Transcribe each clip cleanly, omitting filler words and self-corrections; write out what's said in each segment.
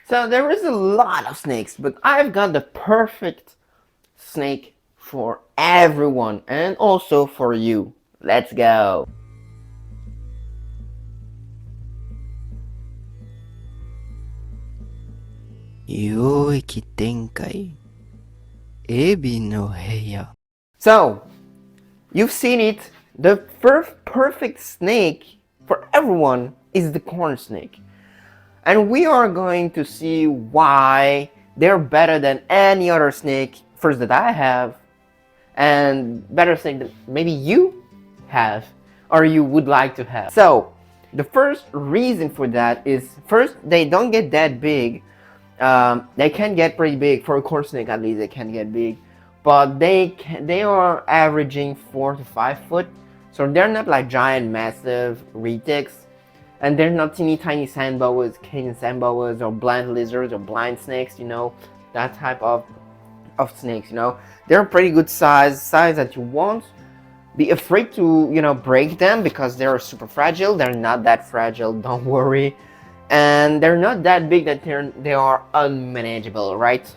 So there is a lot of snakes, but I've got the perfect snake for everyone and also for you. Let's go. 領域展開エビの部屋 So, you've seen it. The first perfect snake for everyone is the corn snake. And we are going to see why they're better than any other snake, first that I have, and better snake that maybe you have or you would like to have. So, the first reason for that is first, they don't get that big. They can get pretty big for a corn snake, at least they can get big, but they are averaging 4 to 5 foot, so they're not like giant, massive retics, and they're not teeny tiny sand boas, Canadian sand boas, or blind lizards or blind snakes. That type of snakes. They're pretty good size that you won't be afraid to break them because they're super fragile. They're not that fragile, don't worry. And they're not that big that they are unmanageable, right?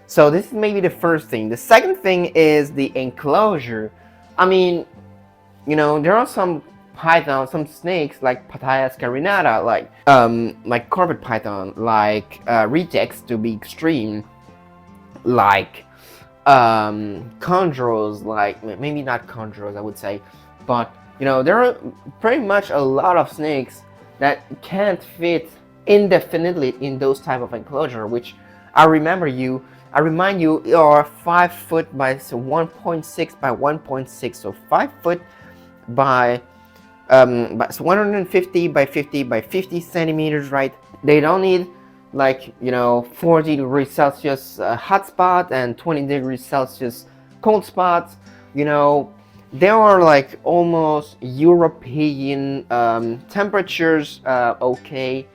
So this is maybe the first thing. The second thing is the enclosure. I mean, there are some pythons, some snakes like Pattaya scarinata, like carpet python, like Retex to be extreme, like chondros, like maybe not chondros, I would say, but there are pretty much a lot of snakes that can't fit indefinitely in those type of enclosure, which I remind you are 5 foot by 1.6 by 1.6, so 5 foot by 150 by 50 by 50 centimeters, right? They don't need 40 degrees Celsius hot spot and 20 degrees Celsius cold spots. There are like almost European temperatures. Okay,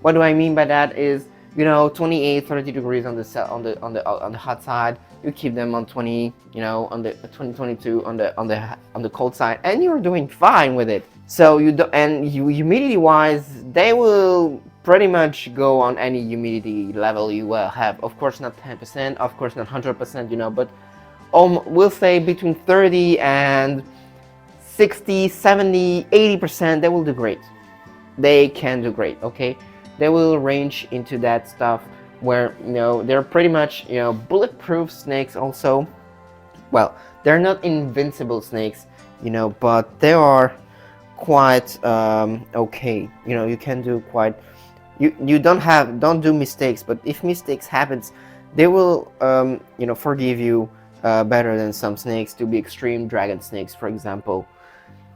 what do I mean by that is 28, 30 degrees on the hot side. You keep them on 20, on the 2022 on the cold side, and you're doing fine with it. So humidity wise, they will pretty much go on any humidity level you will have. Of course not 10%, of course not 100%, but we'll say between 30 and 60, 70, 80%, they will do great. They can do great, okay? They will range into that stuff where, they're pretty much, bulletproof snakes also. Well, they're not invincible snakes, but they are quite okay. You can do quite, you don't do mistakes, but if mistakes happens, they will, forgive you better than some snakes to be extreme dragon snakes, for example.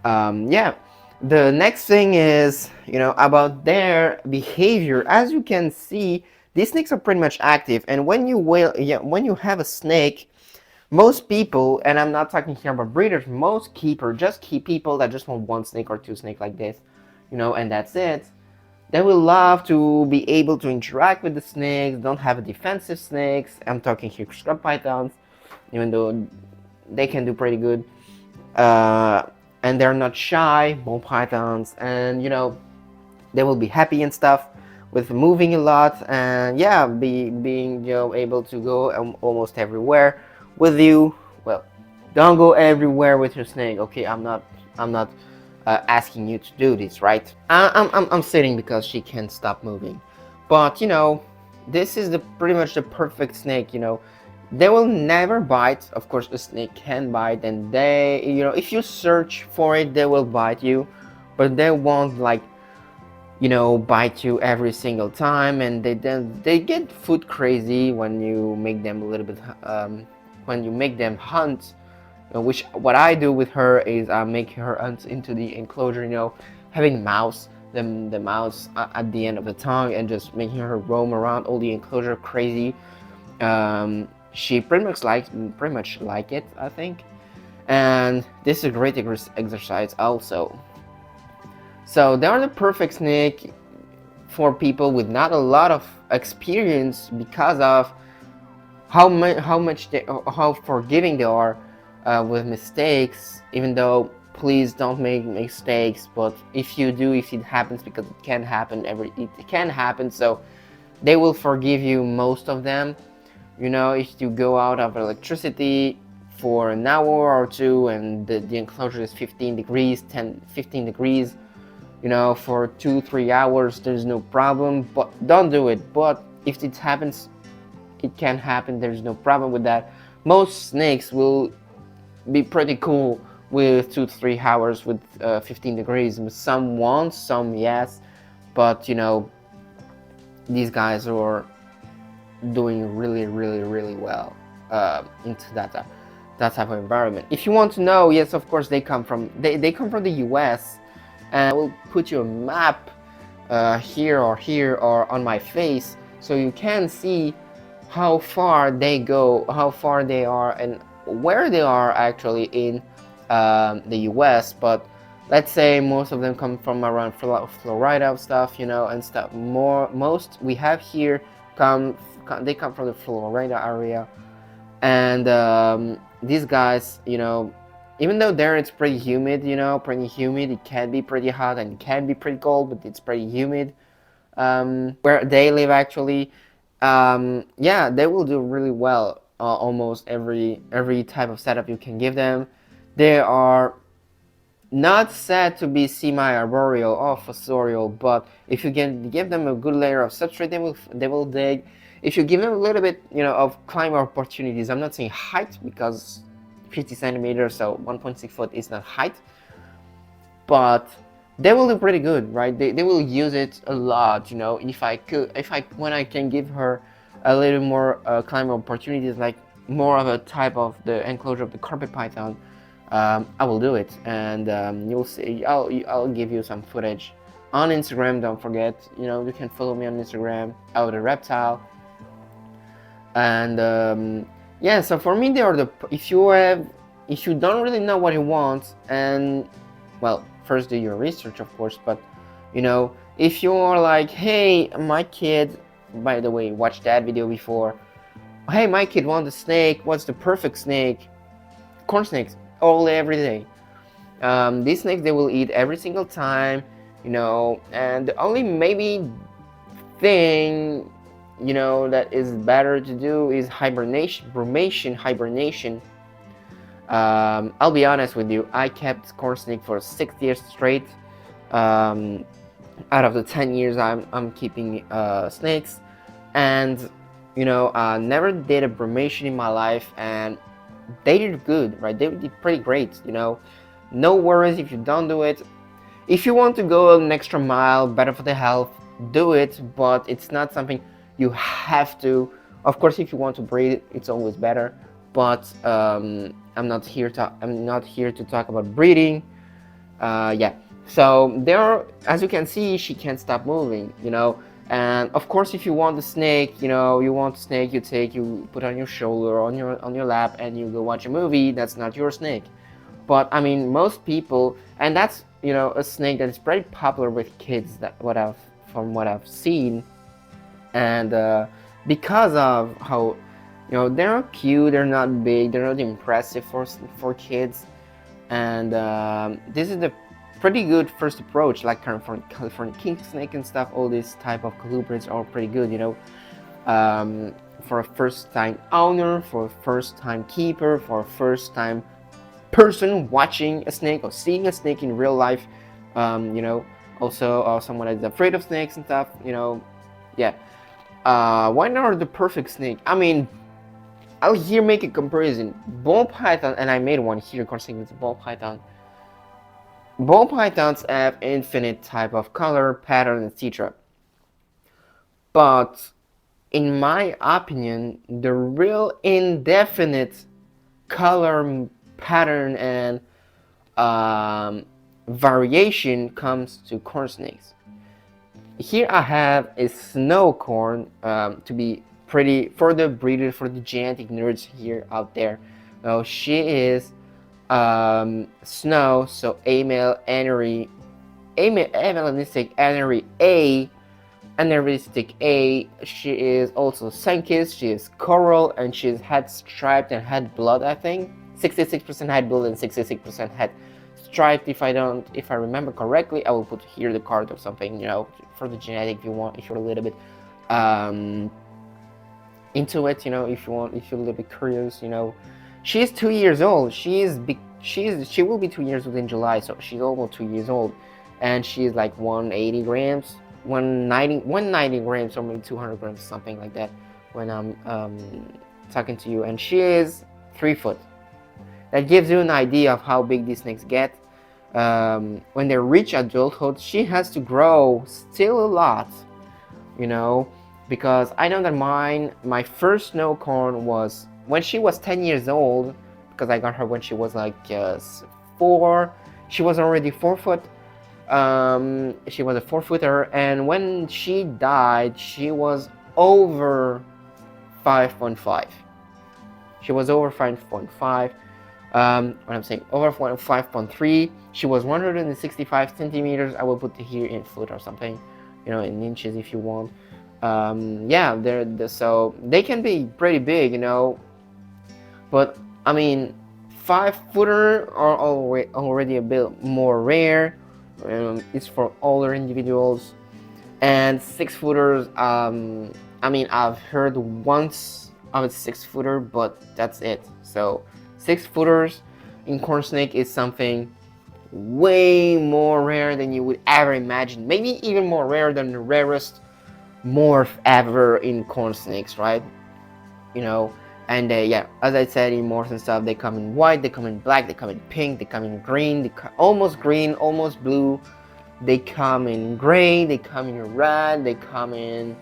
Yeah. The next thing is, about their behavior. As you can see, these snakes are pretty much active, and when you have a snake, most people, and I'm not talking here about breeders, most keepers just keep people that just want one snake or two snakes like this, and that's it. They will love to be able to interact with the snakes, don't have defensive snakes. I'm talking here scrub pythons, even though they can do pretty good. And they're not shy, ball pythons, and they will be happy and stuff with moving a lot, and yeah, being able to go almost everywhere with you. Well, don't go everywhere with your snake, okay? I'm not asking you to do this, right? I'm sitting because she can't stop moving, but this is pretty much the perfect snake. They will never bite. Of course, a snake can bite, and if you search for it, they will bite you, but they won't bite you every single time. And they get food crazy when you make them a little bit, when you make them hunt. Which what I do with her is I make her hunt into the enclosure. Having the mouse at the end of the tongue, and just making her roam around all the enclosure crazy. She pretty much like it, I think, and this is a great exercise also. So they are the perfect snake for people with not a lot of experience because of how forgiving they are with mistakes. Even though, please don't make mistakes, but if you do, if it happens, because it can happen, it can happen. So they will forgive you most of them. You know, if you go out of electricity for an hour or two and the enclosure is 15 degrees, 15 degrees, you know, for 2-3 hours, there's no problem, but don't do it. But if it happens, it can happen, there's no problem with that. Most snakes will be pretty cool with 2-3 hours with 15 degrees. Some won't, some yes, but you know, these guys are doing really well into that type of environment. If you want to know, yes, of course they come from they come from the US, and I will put you a map here or on my face so you can see how far they go, how far they are, and where they are actually in the US. But let's say most of them come from around Florida stuff, you know, and stuff. Most we have here they come from the Florida area, and these guys, you know, even though there it's pretty humid, you know, it can be pretty hot and it can be pretty cold, but it's pretty humid where they live actually. Yeah, they will do really well. Almost every type of setup you can give them. They are not said to be semi-arboreal or fossorial, but if you can give them a good layer of substrate, they will dig. If you give them a little bit, you know, of climb opportunities, I'm not saying height because 50 centimeters, so 1.6 foot is not height, but they will do pretty good, right? They will use it a lot, you know. When I can give her a little more climb opportunities, like more of a type of the enclosure of the carpet python, I will do it, and you'll see. I'll give you some footage on Instagram. Don't forget, you know, you can follow me on Instagram, AodaReptile. And yeah, so for me, they are the if you don't really know what you want, and well, first do your research, of course, but you know, if you are like, hey, my kid, by the way, watch that video before. Hey, my kid wants a snake. What's the perfect snake? Corn snakes, all every day. These snakes they will eat every single time, you know, and the only maybe thing, you know, that is better to do is hibernation. I'll be honest with you, I kept corn snake for 6 years straight. Out of the 10 years I'm keeping snakes, and you know, never did a brumation in my life, and they did good, right? They did pretty great, you know. No worries if you don't do it. If you want to go an extra mile, better for the health, do it, but it's not something you have to. Of course, if you want to breed, it's always better, but I'm not here to talk about breeding. Yeah, so there, as you can see, she can't stop moving, you know. And of course, if you want the snake, you know, you put on your shoulder, on your lap, and you go watch a movie. That's not your snake. But I mean, most people, and that's, you know, a snake that is pretty popular with kids. From what I've seen, and because of how, you know, they're cute, they're not big, they're not impressive for kids, and this is the pretty good first approach, like California king snake and stuff. All these type of colubrids are pretty good, you know, for a first time owner, for a first time keeper, for a first time person watching a snake or seeing a snake in real life, you know, also someone that's afraid of snakes and stuff, you know. Yeah, why not the perfect snake? I mean, I'll here make a comparison. Ball python, and I made one here corresponding with the ball python. Ball pythons have infinite type of color, pattern, etc. But in my opinion, the real indefinite color, pattern, and variation comes to corn snakes. Here I have a snow corn, to be pretty, for the breeders, for the genetic nerds here out there. Now she is snow, so amelanistic anery A, anaeristic A. She is also sun-kissed, she is coral, and she's head striped and head blood, I think. 66% head blood and 66% head striped. If I remember correctly, I will put here the card or something, you know, for the genetic if you want, if you're a little bit into it, you know, if you want, if you're a little bit curious, you know. She's 2 years old. She will be 2 years old in July, so she's almost 2 years old, and she's like 180 grams, 190 grams, or maybe 200 grams, something like that, when I'm talking to you. And she is 3 foot. That gives you an idea of how big these snakes get. When they reach adulthood, she has to grow still a lot, you know, because I know that my first snow cone was when she was 10 years old, because I got her when she was like 4. She was already 4 foot. She was a 4-footer, and when she died, she was over 5.5. She was over 5.5. When I'm saying over 5.3, she was 165 centimeters. I will put it here in foot or something, you know, in inches if you want. Yeah, so they can be pretty big, you know, but I mean, 5-footer are already a bit more rare. It's for older individuals, and 6-footers. I mean, I've heard once of a 6-footer, but that's it. So 6-footers in corn snake is something way more rare than you would ever imagine. Maybe even more rare than the rarest morph ever in corn snakes, right? You know, and yeah, as I said, in morphs and stuff, they come in white, they come in black, they come in pink, they come in green, almost green, almost blue. They come in gray, they come in red, they come in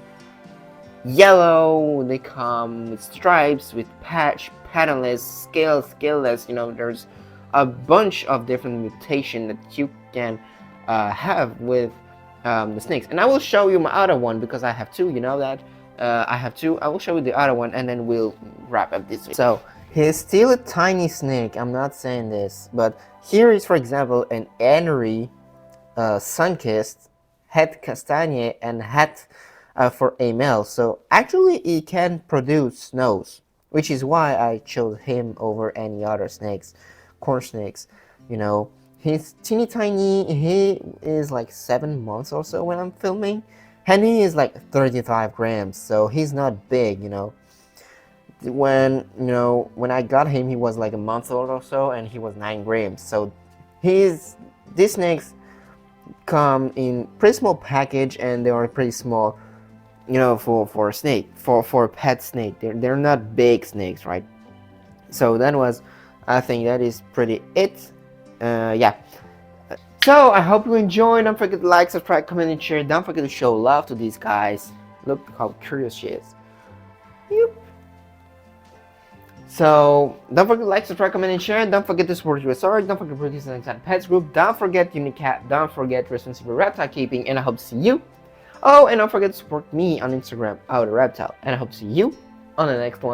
yellow, they come with stripes, with patternless, scaleless. You know, there's a bunch of different mutation that you can have with the snakes. And I will show you my other one, because I have 2, you know that. I have 2. I will show you the other one, and then we'll wrap up this video. So he's still a tiny snake. I'm not saying this, but here is, for example, an Henry sun-kissed, het castagne, and het for a male. So actually he can produce snows, which is why I chose him over any other snakes, corn snakes. You know, he's teeny tiny. He is like 7 months or so when I'm filming, and he is like 35 grams, so he's not big, you know. When I got him, he was like a month old or so, and he was 9 grams. So these snakes come in pretty small package, and they are pretty small, you know, for a snake, for a pet snake. They're not big snakes, right? So that was, I think that is pretty it. Yeah. So I hope you enjoyed. Don't forget to like, subscribe, comment, and share. Don't forget to show love to these guys. Look how curious she is. Yep. So don't forget to like, subscribe, comment, and share. Don't forget to support USR. Don't forget to participate in the Pets group. Don't forget Unicat. Don't forget responsible reptile keeping. And I hope to see you. Oh, and don't forget to support me on Instagram, AodaReptile. And I hope to see you on the next one.